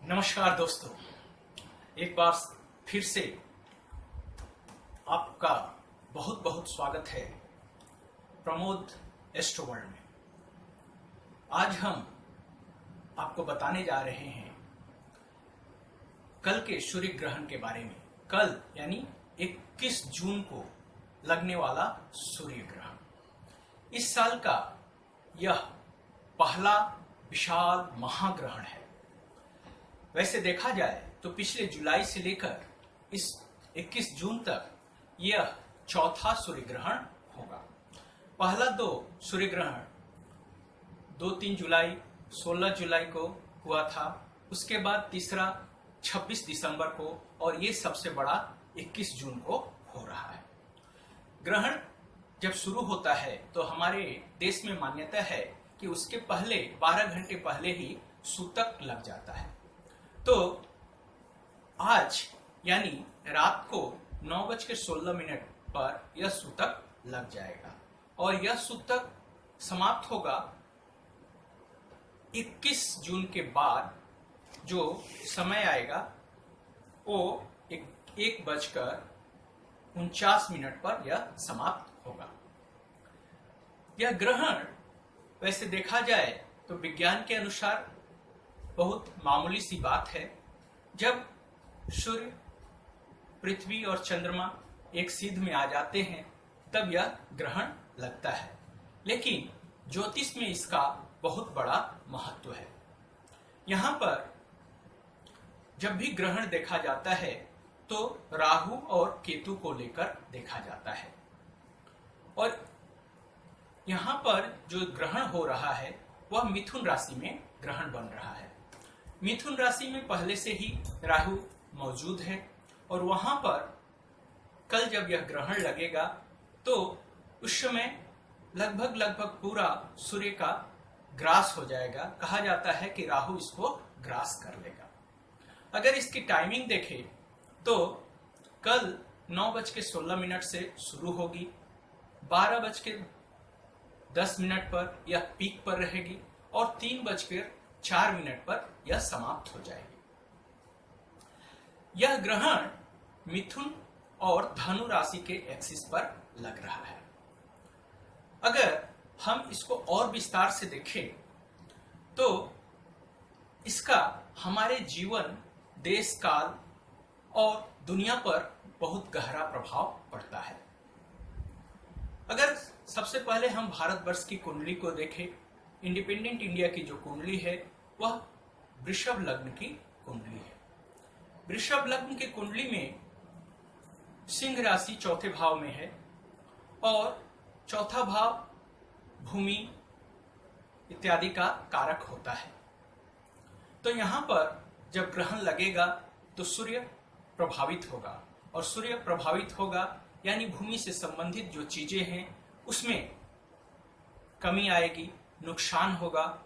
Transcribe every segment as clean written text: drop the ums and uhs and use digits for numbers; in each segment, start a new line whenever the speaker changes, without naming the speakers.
नमस्कार दोस्तों, एक बार फिर से आपका बहुत बहुत स्वागत है प्रमोद एस्ट्रो वर्ल्ड में। आज हम आपको बताने जा रहे हैं कल के सूर्य ग्रहण के बारे में। कल यानी 21 जून को लगने वाला सूर्य ग्रहण इस साल का यह पहला विशाल महाग्रहण है। वैसे देखा जाए तो पिछले जुलाई से लेकर इस 21 जून तक यह चौथा सूर्य ग्रहण होगा। पहला दो सूर्य ग्रहण 2-3 जुलाई, 16 जुलाई को हुआ था। उसके बाद तीसरा 26 दिसंबर को, और ये सबसे बड़ा 21 जून को हो रहा है। ग्रहण जब शुरू होता है तो हमारे देश में मान्यता है कि उसके पहले 12 घंटे पहले ही सूतक लग जाता है। तो आज यानी रात को 9:16 पर यह सूतक लग जाएगा और यह सूतक समाप्त होगा 21 जून के बाद। जो समय आएगा वो 1:49 पर यह समाप्त होगा। यह ग्रहण वैसे देखा जाए तो विज्ञान के अनुसार बहुत मामूली सी बात है। जब सूर्य, पृथ्वी और चंद्रमा एक सीध में आ जाते हैं तब यह ग्रहण लगता है, लेकिन ज्योतिष में इसका बहुत बड़ा महत्व है। यहाँ पर जब भी ग्रहण देखा जाता है तो राहु और केतु को लेकर देखा जाता है, और यहाँ पर जो ग्रहण हो रहा है वह मिथुन राशि में ग्रहण बन रहा है। मिथुन राशि में पहले से ही राहु मौजूद है, और वहां पर कल जब यह ग्रहण लगेगा तो उस समय लगभग पूरा सूर्य का ग्रास हो जाएगा। कहा जाता है कि राहु इसको ग्रास कर लेगा। अगर इसकी टाइमिंग देखें तो कल 9:16 से शुरू होगी, 12:10 पर यह पीक पर रहेगी और 3:04 पर यह समाप्त हो जाएगी। यह ग्रहण मिथुन और धनु राशि के एक्सिस पर लग रहा है। अगर हम इसको और विस्तार से देखें तो इसका हमारे जीवन, देश काल और दुनिया पर बहुत गहरा प्रभाव पड़ता है। अगर सबसे पहले हम भारतवर्ष की कुंडली को देखें, इंडिपेंडेंट इंडिया की जो कुंडली है वह वृषभ लग्न की कुंडली है। वृषभ लग्न की कुंडली में सिंह राशि चौथे भाव में है, और चौथा भाव भूमि इत्यादि का कारक होता है। तो यहाँ पर जब ग्रहण लगेगा तो सूर्य प्रभावित होगा, और सूर्य प्रभावित होगा यानी भूमि से संबंधित जो चीजें हैं उसमें कमी आएगी, नुकसान होगा।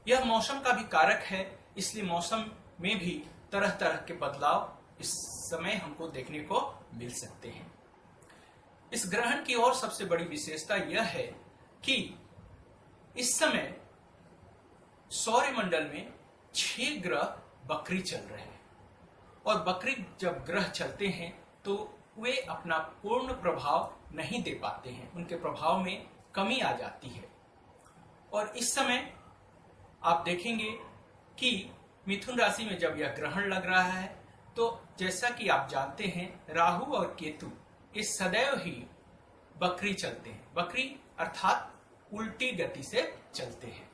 यह मौसम का भी कारक है, इसलिए मौसम में भी तरह तरह के बदलाव इस समय हमको देखने को मिल सकते हैं। इस ग्रहण की और सबसे बड़ी विशेषता यह है कि इस समय सौरमंडल में 6 ग्रह वक्री चल रहे हैं, और वक्री जब ग्रह चलते हैं तो वे अपना पूर्ण प्रभाव नहीं दे पाते हैं, उनके प्रभाव में कमी आ जाती है। और इस समय आप देखेंगे कि मिथुन राशि में जब यह ग्रहण लग रहा है तो जैसा कि आप जानते हैं राहु और केतु ये सदैव ही वक्री चलते हैं। वक्री अर्थात उल्टी गति से चलते हैं।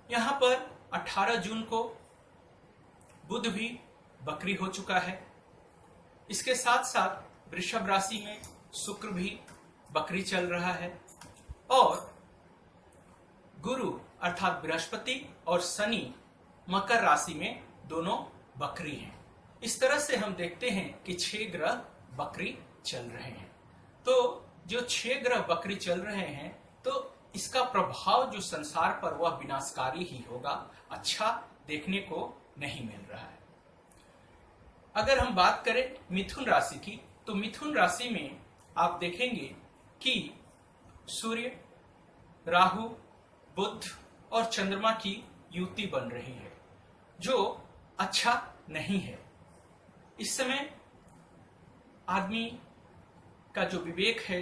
यहाँ पर 18 जून को बुध भी वक्री हो चुका है। इसके साथ साथ वृषभ राशि में शुक्र भी वक्री चल रहा है, और गुरु अर्थात बृहस्पति और शनि मकर राशि में दोनों वक्री हैं। इस तरह से हम देखते हैं कि 6 ग्रह वक्री चल रहे हैं। तो जो 6 ग्रह वक्री चल रहे हैं तो इसका प्रभाव जो संसार पर वह विनाशकारी ही होगा, अच्छा देखने को नहीं मिल रहा है। अगर हम बात करें मिथुन राशि की तो मिथुन राशि में आप देखेंगे कि सूर्य, राहु, बुध और चंद्रमा की युति बन रही है। जो अच्छा नहीं है। इस समय आदमी का जो विवेक है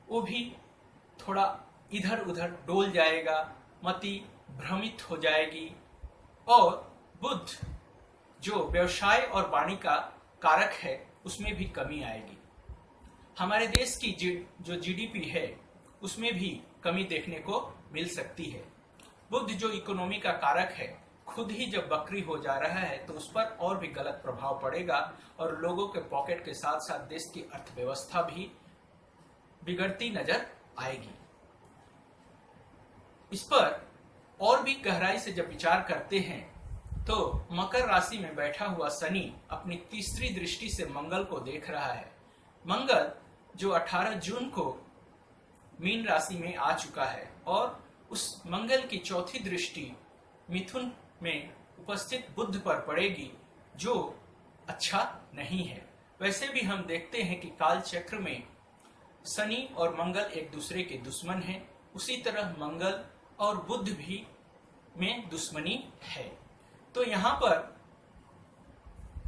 वो भी थोड़ा इधर उधर डोल जाएगा, मति भ्रमित हो जाएगी और बुद्ध जो व्यवसाय और वाणी का कारक है उसमें भी कमी आएगी। हमारे देश की जो जीडीपी है उसमें भी कमी देखने को मिल सकती है। बुद्ध जो इकोनॉमी का कारक है खुद ही जब बकरी हो जा रहा है तो उस पर और भी गलत प्रभाव पड़ेगा और लोगों के पॉकेट के साथ साथ देश की अर्थव्यवस्था भी बिगड़ती नजर आएगी। इस पर और भी गहराई से जब विचार करते हैं तो मकर राशि में बैठा हुआ शनि अपनी तीसरी दृष्टि से मंगल को देख रहा है। मंगल जो 18 जून को मीन राशि में आ चुका है और उस मंगल की चौथी दृष्टि मिथुन में उपस्थित बुध पर पड़ेगी जो अच्छा नहीं है। वैसे भी हम देखते हैं कि काल चक्र में शनि और मंगल एक दूसरे के दुश्मन हैं, उसी तरह मंगल और बुध भी में दुश्मनी है। तो यहाँ पर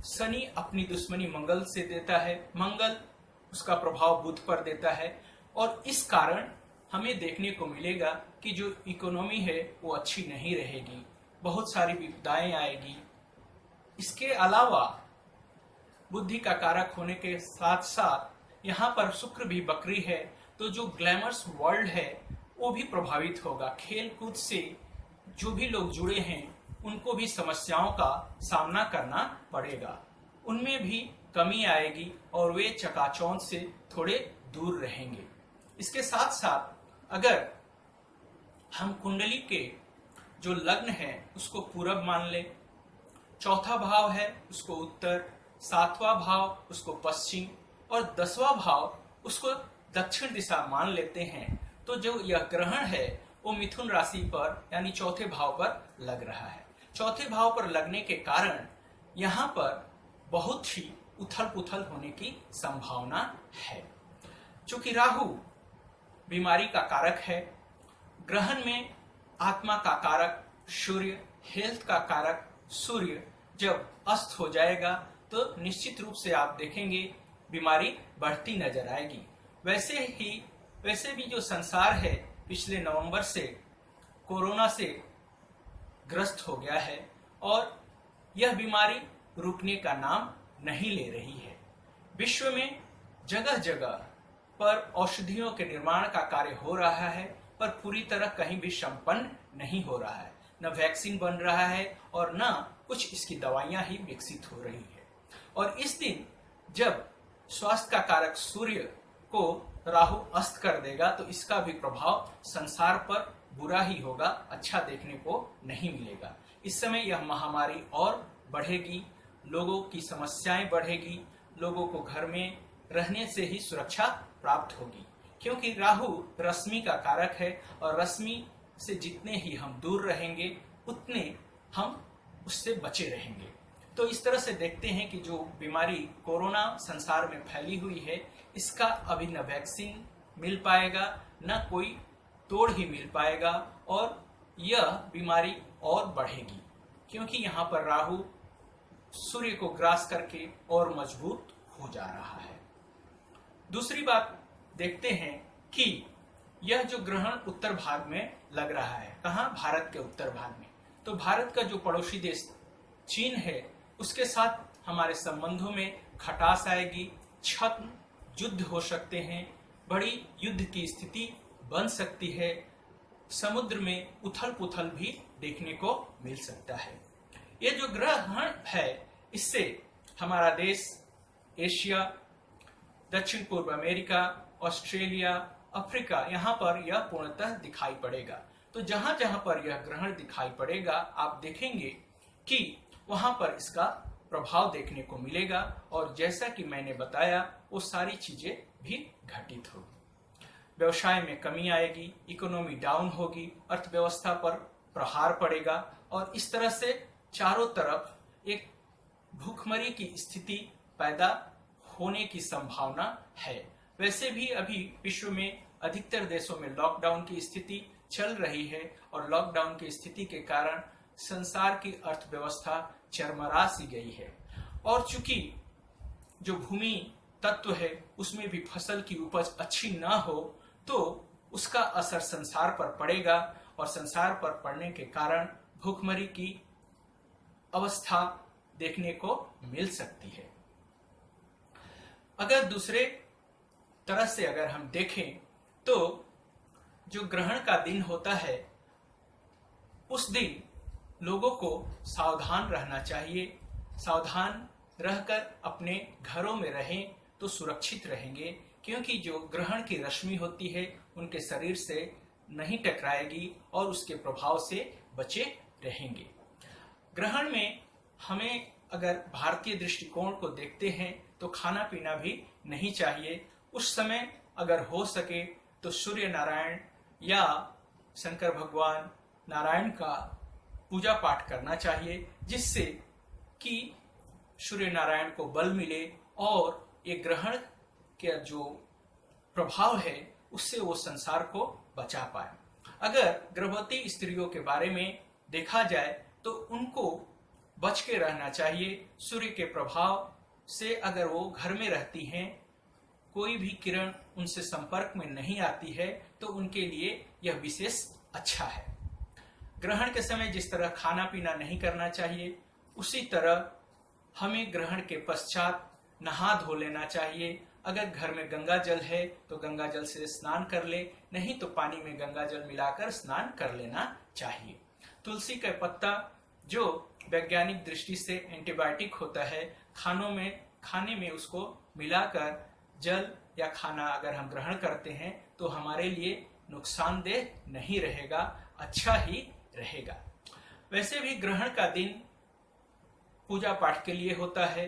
शनि अपनी दुश्मनी मंगल से देता है, मंगल उसका प्रभाव बुध पर देता है और इस कारण हमें देखने को मिलेगा कि जो इकोनॉमी है वो अच्छी नहीं रहेगी, बहुत सारी विपदाएं आएगी। इसके अलावा बुद्धि का कारक होने के साथ साथ यहाँ पर शुक्र भी बकरी है तो जो ग्लैमरस वर्ल्ड है वो भी प्रभावित होगा। खेल कूद से जो भी लोग जुड़े हैं उनको भी समस्याओं का सामना करना पड़ेगा, उनमें भी कमी आएगी और वे चकाचौंध से थोड़े दूर रहेंगे। इसके साथ साथ अगर हम कुंडली के जो लग्न है उसको पूरब मान ले, चौथा भाव है उसको उत्तर, सातवां भाव उसको पश्चिम और 10वां भाव उसको दक्षिण दिशा मान लेते हैं तो जो यह ग्रहण है वो मिथुन राशि पर यानी चौथे भाव पर लग रहा है। चौथे भाव पर लगने के कारण यहाँ पर बहुत ही उथल पुथल होने की संभावना है। चूंकि राहु बीमारी का कारक है, ग्रहण में आत्मा का कारक सूर्य, हेल्थ का कारक सूर्य जब अस्त हो जाएगा तो निश्चित रूप से आप देखेंगे बीमारी बढ़ती नजर आएगी। वैसे भी जो संसार है पिछले नवंबर से कोरोना से ग्रस्त हो गया है और यह बीमारी रुकने का नाम नहीं ले रही है। विश्व में जगह जगह पर औषधियों के निर्माण का कार्य हो रहा है पर पूरी तरह कहीं भी संपन्न नहीं हो रहा है, न वैक्सीन बन रहा है और न कुछ इसकी दवाइयां ही विकसित हो रही है। और इस दिन जब स्वास्थ्य का कारक सूर्य को राहु अस्त कर देगा तो इसका भी प्रभाव संसार पर बुरा ही होगा, अच्छा देखने को नहीं मिलेगा। इस समय यह महामारी और बढ़ेगी, लोगों की समस्याएं बढ़ेगी, लोगों को घर में रहने से ही सुरक्षा प्राप्त होगी क्योंकि राहु रश्मि का कारक है और रश्मि से जितने ही हम दूर रहेंगे उतने हम उससे बचे रहेंगे। तो इस तरह से देखते हैं कि जो बीमारी कोरोना संसार में फैली हुई है इसका अभी न वैक्सीन मिल पाएगा न कोई तोड़ ही मिल पाएगा और यह बीमारी और बढ़ेगी क्योंकि यहाँ पर राहु सूर्य को ग्रास करके और मजबूत हो जा रहा है। दूसरी बात देखते हैं कि यह जो ग्रहण उत्तर भाग में लग रहा है, कहाँ? भारत के उत्तर भाग में। तो भारत का जो पड़ोसी देश चीन है उसके साथ हमारे संबंधों में खटास आएगी, छद्म युद्ध हो सकते हैं, बड़ी युद्ध की स्थिति बन सकती है, समुद्र में उथल पुथल भी देखने को मिल सकता है। ये जो ग्रहण है इससे हमारा देश, एशिया, दक्षिण पूर्व अमेरिका, ऑस्ट्रेलिया, अफ्रीका, यहाँ पर यह पूर्णतः दिखाई पड़ेगा। तो जहां जहां पर यह ग्रहण दिखाई पड़ेगा आप देखेंगे कि वहां पर इसका प्रभाव देखने को मिलेगा और जैसा कि मैंने बताया वो सारी चीजें भी घटित होगी। व्यवसाय में कमी आएगी, इकोनॉमी डाउन होगी, अर्थव्यवस्था पर प्रहार पड़ेगा और इस तरह से चारों तरफ एक भूखमरी की स्थिति पैदा होने की संभावना है। वैसे भी अभी विश्व में अधिकतर देशों में लॉकडाउन की स्थिति चल रही है और लॉकडाउन की स्थिति के कारण संसार की अर्थव्यवस्था चरमरा सी गई है। और चूंकि जो भूमि तत्व है उसमें भी फसल की उपज अच्छी ना हो तो उसका असर संसार पर पड़ेगा, और संसार पर पड़ने के कारण भूखमरी की अवस्था देखने को मिल सकती है। अगर दूसरे तरह से अगर हम देखें तो जो ग्रहण का दिन होता है उस दिन लोगों को सावधान रहना चाहिए। सावधान रहकर अपने घरों में रहें तो सुरक्षित रहेंगे, क्योंकि जो ग्रहण की रश्मि होती है उनके शरीर से नहीं टकराएगी और उसके प्रभाव से बचे रहेंगे। ग्रहण में हमें अगर भारतीय दृष्टिकोण को देखते हैं तो खाना पीना भी नहीं चाहिए। उस समय अगर हो सके तो सूर्य नारायण या शंकर भगवान नारायण का पूजा पाठ करना चाहिए, जिससे कि सूर्य नारायण को बल मिले और ये ग्रहण के जो प्रभाव है उससे वो संसार को बचा पाए। अगर गर्भवती स्त्रियों के बारे में देखा जाए तो उनको बच के रहना चाहिए। सूर्य के प्रभाव से अगर वो घर में रहती हैं, कोई भी किरण उनसे संपर्क में नहीं आती है तो उनके लिए यह विशेष अच्छा है। ग्रहण के समय जिस तरह खाना पीना नहीं करना चाहिए, उसी तरह हमें ग्रहण के पश्चात नहा धो लेना चाहिए। अगर घर में गंगा जल है तो गंगा जल से स्नान कर ले, नहीं तो पानी में गंगा जल मिलाकर स्नान कर लेना चाहिए। तुलसी का पत्ता जो वैज्ञानिक दृष्टि से एंटीबायोटिक होता है, खाने में उसको मिलाकर जल या खाना अगर हम ग्रहण करते हैं तो हमारे लिए नुकसानदेह नहीं रहेगा, अच्छा ही रहेगा। वैसे भी ग्रहण का दिन पूजा पाठ के लिए होता है,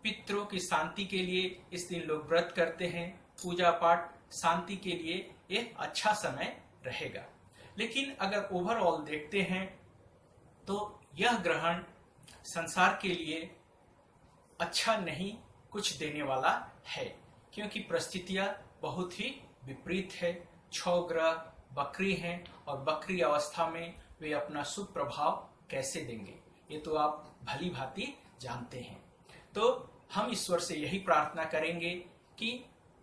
पितरों की शांति के लिए इस दिन लोग व्रत करते हैं। पूजा पाठ शांति के लिए यह अच्छा समय रहेगा। लेकिन अगर ओवरऑल देखते हैं तो यह ग्रहण संसार के लिए अच्छा नहीं कुछ देने वाला है, क्योंकि परिस्थितियां बहुत ही विपरीत है। 6 ग्रह बकरी हैं और बकरी अवस्था में वे अपना शुभ प्रभाव कैसे देंगे ये तो आप भली भांति जानते हैं। तो हम ईश्वर से यही प्रार्थना करेंगे कि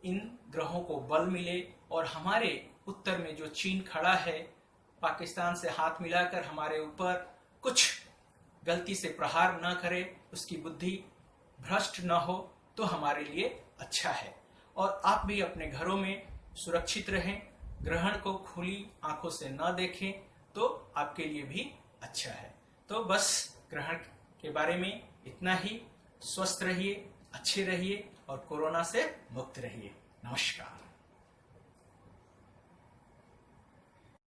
इन ग्रहों को बल मिले और हमारे उत्तर में जो चीन खड़ा है, पाकिस्तान से हाथ मिलाकर हमारे ऊपर कुछ गलती से प्रहार न करे, उसकी बुद्धि भ्रष्ट न हो तो हमारे लिए अच्छा है। और आप भी अपने घरों में सुरक्षित रहें, ग्रहण को खुली आंखों से न देखें तो आपके लिए भी अच्छा है। तो बस ग्रहण के बारे में इतना ही। स्वस्थ रहिए, अच्छे रहिए और कोरोना से मुक्त रहिए। नमस्कार।